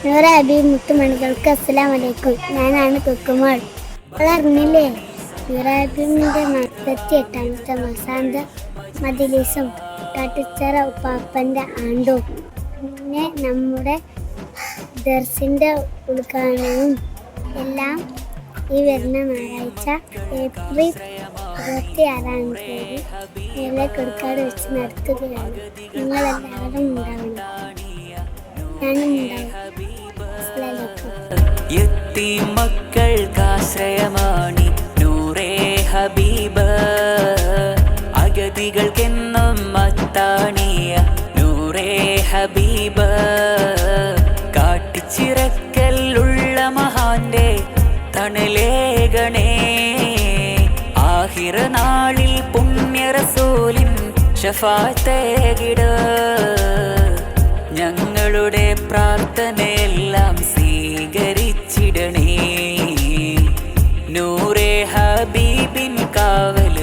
നൂറ ഹബീബ് മുത്തുമണികൾക്ക് അസ്സലാമു അലൈക്കും. ഞാനാണ് കുക്കുമോൾ. അറിഞ്ഞില്ലേ, നൂറ ഹബീബിൻ്റെ 48ാമത്തെ മാസാന്ത മജിലിസും കാട്ടിച്ചറ ഉപ്പാപ്പൻ്റെ ആണ്ടും പിന്നെ നമ്മുടെ ദർസിൻ്റെ ഉദ്ഘാടനവും എല്ലാം ഈ വരുന്ന ഞായറാഴ്ച ഏപ്രിൽ 26-ാം തീയതി കൊടുക്കാട് വെച്ച് നടത്തുകയാണ്. നിങ്ങളെല്ലാവരും ഉണ്ടാവണം. ഞാനും ഉണ്ടാവും. മക്കൾക്കാശ്രയമാണി നൂറേ ഹബീബ്, അഗതികൾക്കെന്നും മത്താണിയ നൂറേ ഹബീബ്. കാട്ടിച്ചിറക്കലുള്ള മഹാന്റെ തണലേകണേ, ആഹിറ നാളിൽ പുണ്യ റസൂലിൻ ശഫാഅത്തേകിട. ഞങ്ങളുടെ പ്രാർത്ഥനയെല്ലാം സ്വീകരിച്ചിടണേ, നൂറേ ഹബീബിൻ കാവൽ